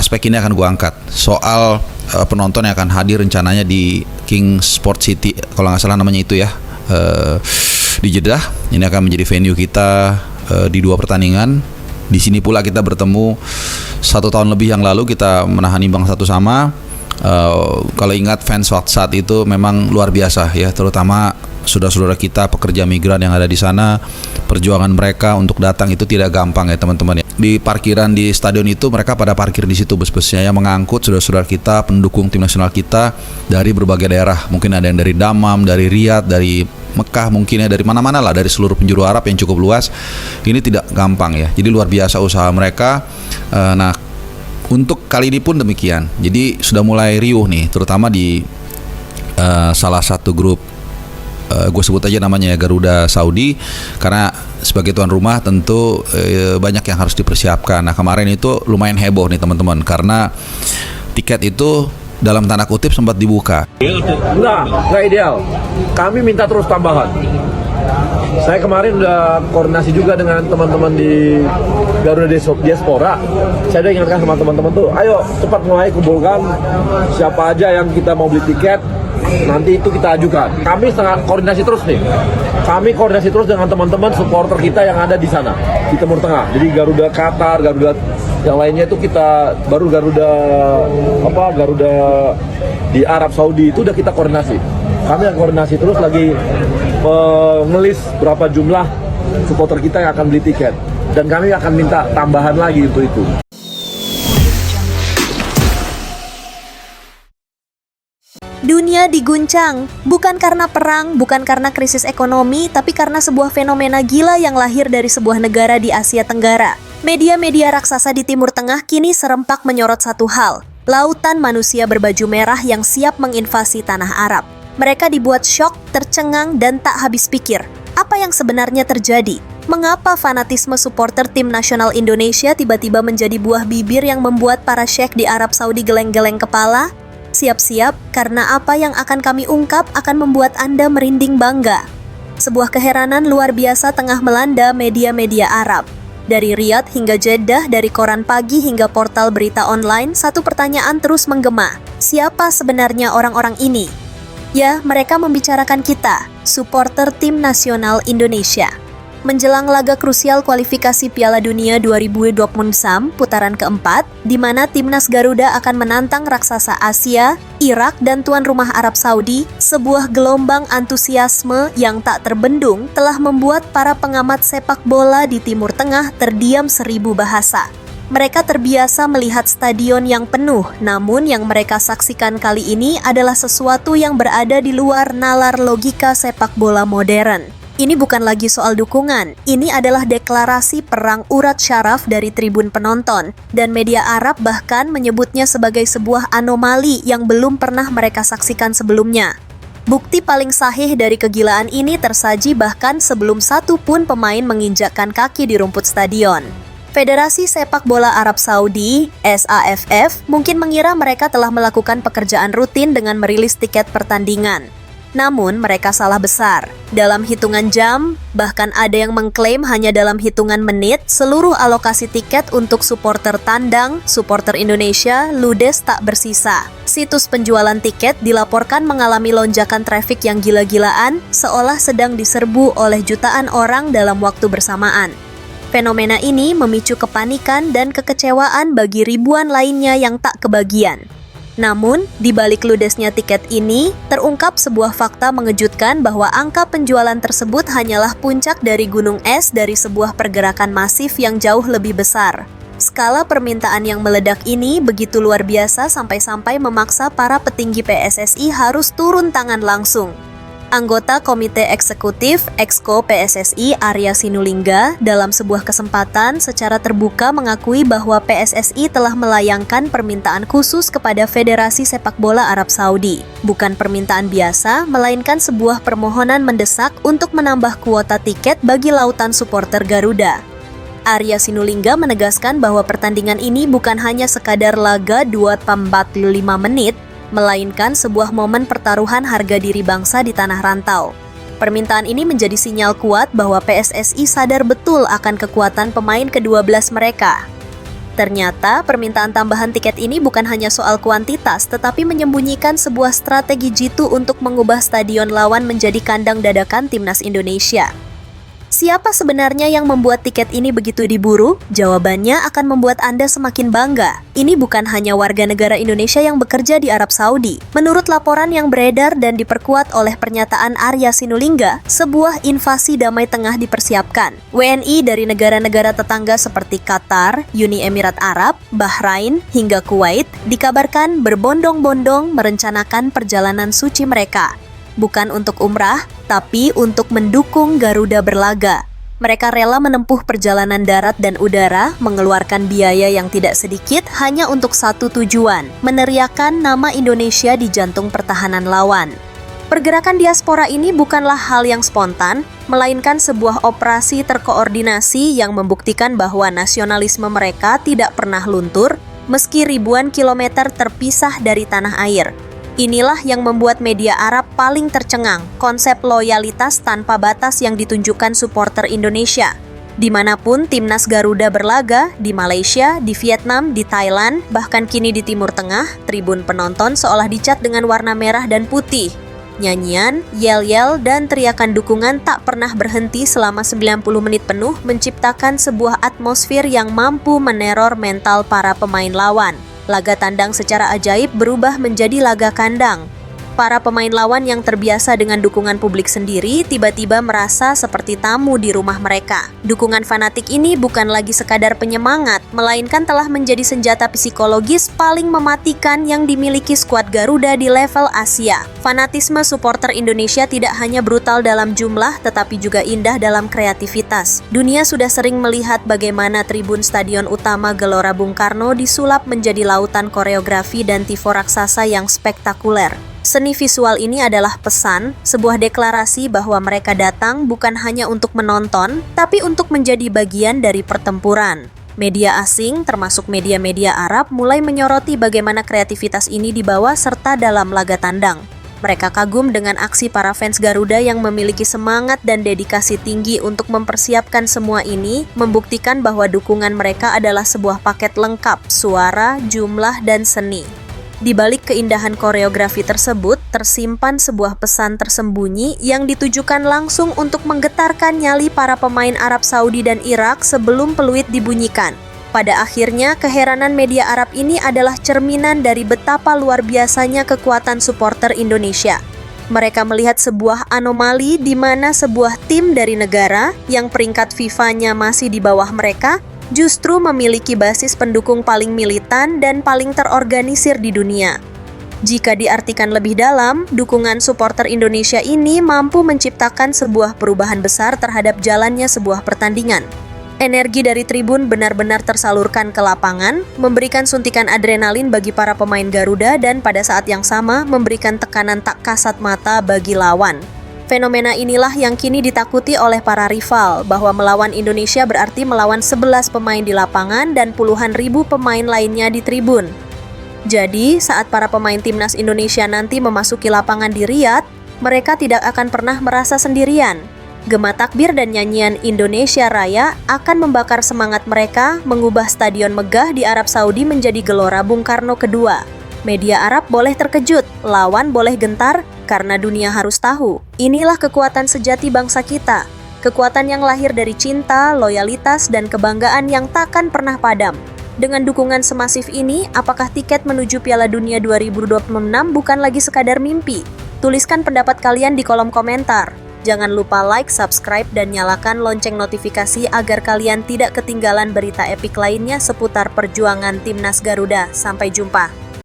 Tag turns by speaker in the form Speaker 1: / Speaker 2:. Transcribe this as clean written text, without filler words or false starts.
Speaker 1: aspek ini akan gue angkat soal penonton yang akan hadir rencananya di King Sport City, kalau nggak salah namanya itu ya, di Jeddah. Ini akan menjadi venue kita di 2 pertandingan. Di sini pula kita bertemu 1 tahun lebih yang lalu, kita menahan imbang 1-1. Kalau ingat fans saat itu memang luar biasa ya, terutama saudara-saudara kita pekerja migran yang ada di sana. Perjuangan mereka untuk datang itu tidak gampang ya teman-teman ya. Di parkiran di stadion itu mereka pada parkir di situ bus-busnya yang mengangkut saudara-saudara kita, pendukung tim nasional kita dari berbagai daerah. Mungkin ada yang dari Dammam, dari Riyadh, dari Mekah, mungkin ya dari mana-mana lah, dari seluruh penjuru Arab yang cukup luas. Ini tidak gampang ya. Jadi luar biasa usaha mereka. Nah, untuk kali ini pun demikian. Jadi sudah mulai riuh nih, terutama di salah satu grup, gue sebut aja namanya ya, Garuda Saudi, karena sebagai tuan rumah tentu banyak yang harus dipersiapkan. Nah, kemarin itu lumayan heboh nih teman-teman, karena tiket itu dalam tanda kutip sempat dibuka.
Speaker 2: Nggak ideal. Kami minta terus tambahan. Saya kemarin udah koordinasi juga dengan teman-teman di Garuda Diaspora. Saya udah ingatkan sama teman-teman tuh, ayo cepat mulai kumpulkan siapa aja yang kita mau beli tiket. Nanti itu kita ajukan. Kami sangat koordinasi terus nih. Kami koordinasi terus dengan teman-teman supporter kita yang ada di sana, di Timur Tengah. Jadi Garuda Qatar, Garuda yang lainnya itu kita baru Garuda di Arab Saudi itu udah kita koordinasi. Kami yang koordinasi terus lagi ngelis berapa jumlah supporter kita yang akan beli tiket, dan kami akan minta tambahan lagi untuk itu.
Speaker 3: Dunia diguncang, bukan karena perang, bukan karena krisis ekonomi, tapi karena sebuah fenomena gila yang lahir dari sebuah negara di Asia Tenggara. Media-media raksasa di Timur Tengah kini serempak menyorot satu hal, lautan manusia berbaju merah yang siap menginvasi tanah Arab. Mereka dibuat syok, tercengang, dan tak habis pikir. Apa yang sebenarnya terjadi? Mengapa fanatisme supporter tim nasional Indonesia tiba-tiba menjadi buah bibir yang membuat para syekh di Arab Saudi geleng-geleng kepala? Siap-siap, karena apa yang akan kami ungkap akan membuat Anda merinding bangga. Sebuah keheranan luar biasa tengah melanda media-media Arab. Dari Riyadh hingga Jeddah, dari koran pagi hingga portal berita online, satu pertanyaan terus menggema. Siapa sebenarnya orang-orang ini? Ya, mereka membicarakan kita, supporter tim nasional Indonesia. Menjelang laga krusial kualifikasi Piala Dunia 2026 putaran keempat, di mana timnas Garuda akan menantang raksasa Asia, Irak, dan tuan rumah Arab Saudi, sebuah gelombang antusiasme yang tak terbendung telah membuat para pengamat sepak bola di Timur Tengah terdiam 1000 bahasa. Mereka terbiasa melihat stadion yang penuh, namun yang mereka saksikan kali ini adalah sesuatu yang berada di luar nalar logika sepak bola modern. Ini bukan lagi soal dukungan, ini adalah deklarasi perang urat syaraf dari tribun penonton, dan media Arab bahkan menyebutnya sebagai sebuah anomali yang belum pernah mereka saksikan sebelumnya. Bukti paling sahih dari kegilaan ini tersaji bahkan sebelum satu pun pemain menginjakkan kaki di rumput stadion. Federasi Sepak Bola Arab Saudi, SAFF, mungkin mengira mereka telah melakukan pekerjaan rutin dengan merilis tiket pertandingan. Namun mereka salah besar. Dalam hitungan jam, bahkan ada yang mengklaim hanya dalam hitungan menit, seluruh alokasi tiket untuk supporter tandang, supporter Indonesia, ludes tak bersisa. Situs penjualan tiket dilaporkan mengalami lonjakan trafik yang gila-gilaan, seolah sedang diserbu oleh jutaan orang dalam waktu bersamaan. Fenomena ini memicu kepanikan dan kekecewaan bagi ribuan lainnya yang tak kebagian. Namun, di balik ludesnya tiket ini, terungkap sebuah fakta mengejutkan bahwa angka penjualan tersebut hanyalah puncak dari gunung es dari sebuah pergerakan masif yang jauh lebih besar. Skala permintaan yang meledak ini begitu luar biasa sampai-sampai memaksa para petinggi PSSI harus turun tangan langsung. Anggota Komite Eksekutif Exco PSSI Arya Sinulinga dalam sebuah kesempatan secara terbuka mengakui bahwa PSSI telah melayangkan permintaan khusus kepada Federasi Sepak Bola Arab Saudi. Bukan permintaan biasa, melainkan sebuah permohonan mendesak untuk menambah kuota tiket bagi lautan supporter Garuda. Arya Sinulinga menegaskan bahwa pertandingan ini bukan hanya sekadar laga 2-45 menit, melainkan sebuah momen pertaruhan harga diri bangsa di tanah rantau. Permintaan ini menjadi sinyal kuat bahwa PSSI sadar betul akan kekuatan pemain ke-12 mereka. Ternyata, permintaan tambahan tiket ini bukan hanya soal kuantitas, tetapi menyembunyikan sebuah strategi jitu untuk mengubah stadion lawan menjadi kandang dadakan timnas Indonesia. Siapa sebenarnya yang membuat tiket ini begitu diburu? Jawabannya akan membuat Anda semakin bangga. Ini bukan hanya warga negara Indonesia yang bekerja di Arab Saudi. Menurut laporan yang beredar dan diperkuat oleh pernyataan Arya Sinulinga, sebuah invasi damai tengah dipersiapkan. WNI dari negara-negara tetangga seperti Qatar, Uni Emirat Arab, Bahrain, hingga Kuwait dikabarkan berbondong-bondong merencanakan perjalanan suci mereka. Bukan untuk umrah, tapi untuk mendukung Garuda berlaga. Mereka rela menempuh perjalanan darat dan udara, mengeluarkan biaya yang tidak sedikit hanya untuk satu tujuan, meneriakan nama Indonesia di jantung pertahanan lawan. Pergerakan diaspora ini bukanlah hal yang spontan, melainkan sebuah operasi terkoordinasi yang membuktikan bahwa nasionalisme mereka tidak pernah luntur, meski ribuan kilometer terpisah dari tanah air. Inilah yang membuat media Arab paling tercengang, konsep loyalitas tanpa batas yang ditunjukkan supporter Indonesia. Dimanapun timnas Garuda berlaga, di Malaysia, di Vietnam, di Thailand, bahkan kini di Timur Tengah, tribun penonton seolah dicat dengan warna merah dan putih. Nyanyian, yel-yel, dan teriakan dukungan tak pernah berhenti selama 90 menit penuh menciptakan sebuah atmosfer yang mampu meneror mental para pemain lawan. Laga tandang secara ajaib berubah menjadi laga kandang. Para pemain lawan yang terbiasa dengan dukungan publik sendiri tiba-tiba merasa seperti tamu di rumah mereka. Dukungan fanatik ini bukan lagi sekadar penyemangat, melainkan telah menjadi senjata psikologis paling mematikan yang dimiliki skuad Garuda di level Asia. Fanatisme supporter Indonesia tidak hanya brutal dalam jumlah, tetapi juga indah dalam kreativitas. Dunia sudah sering melihat bagaimana tribun stadion utama Gelora Bung Karno disulap menjadi lautan koreografi dan tifo raksasa yang spektakuler. Seni visual ini adalah pesan, sebuah deklarasi bahwa mereka datang bukan hanya untuk menonton, tapi untuk menjadi bagian dari pertempuran. Media asing, termasuk media-media Arab, mulai menyoroti bagaimana kreativitas ini dibawa serta dalam laga tandang. Mereka kagum dengan aksi para fans Garuda yang memiliki semangat dan dedikasi tinggi untuk mempersiapkan semua ini, membuktikan bahwa dukungan mereka adalah sebuah paket lengkap, suara, jumlah, dan seni. Di balik keindahan koreografi tersebut, tersimpan sebuah pesan tersembunyi yang ditujukan langsung untuk menggetarkan nyali para pemain Arab Saudi dan Irak sebelum peluit dibunyikan. Pada akhirnya, keheranan media Arab ini adalah cerminan dari betapa luar biasanya kekuatan supporter Indonesia. Mereka melihat sebuah anomali di mana sebuah tim dari negara yang peringkat FIFA-nya masih di bawah mereka justru memiliki basis pendukung paling militan dan paling terorganisir di dunia. Jika diartikan lebih dalam, dukungan supporter Indonesia ini mampu menciptakan sebuah perubahan besar terhadap jalannya sebuah pertandingan. Energi dari tribun benar-benar tersalurkan ke lapangan, memberikan suntikan adrenalin bagi para pemain Garuda dan pada saat yang sama memberikan tekanan tak kasat mata bagi lawan. Fenomena inilah yang kini ditakuti oleh para rival, bahwa melawan Indonesia berarti melawan 11 pemain di lapangan dan puluhan ribu pemain lainnya di tribun. Jadi, saat para pemain timnas Indonesia nanti memasuki lapangan di Riyadh, mereka tidak akan pernah merasa sendirian. Gema takbir dan nyanyian Indonesia Raya akan membakar semangat mereka mengubah stadion megah di Arab Saudi menjadi Gelora Bung Karno kedua. Media Arab boleh terkejut, lawan boleh gentar, karena dunia harus tahu. Inilah kekuatan sejati bangsa kita. Kekuatan yang lahir dari cinta, loyalitas, dan kebanggaan yang takkan pernah padam. Dengan dukungan semasif ini, apakah tiket menuju Piala Dunia 2026 bukan lagi sekadar mimpi? Tuliskan pendapat kalian di kolom komentar. Jangan lupa like, subscribe, dan nyalakan lonceng notifikasi agar kalian tidak ketinggalan berita epik lainnya seputar perjuangan Timnas Garuda. Sampai jumpa.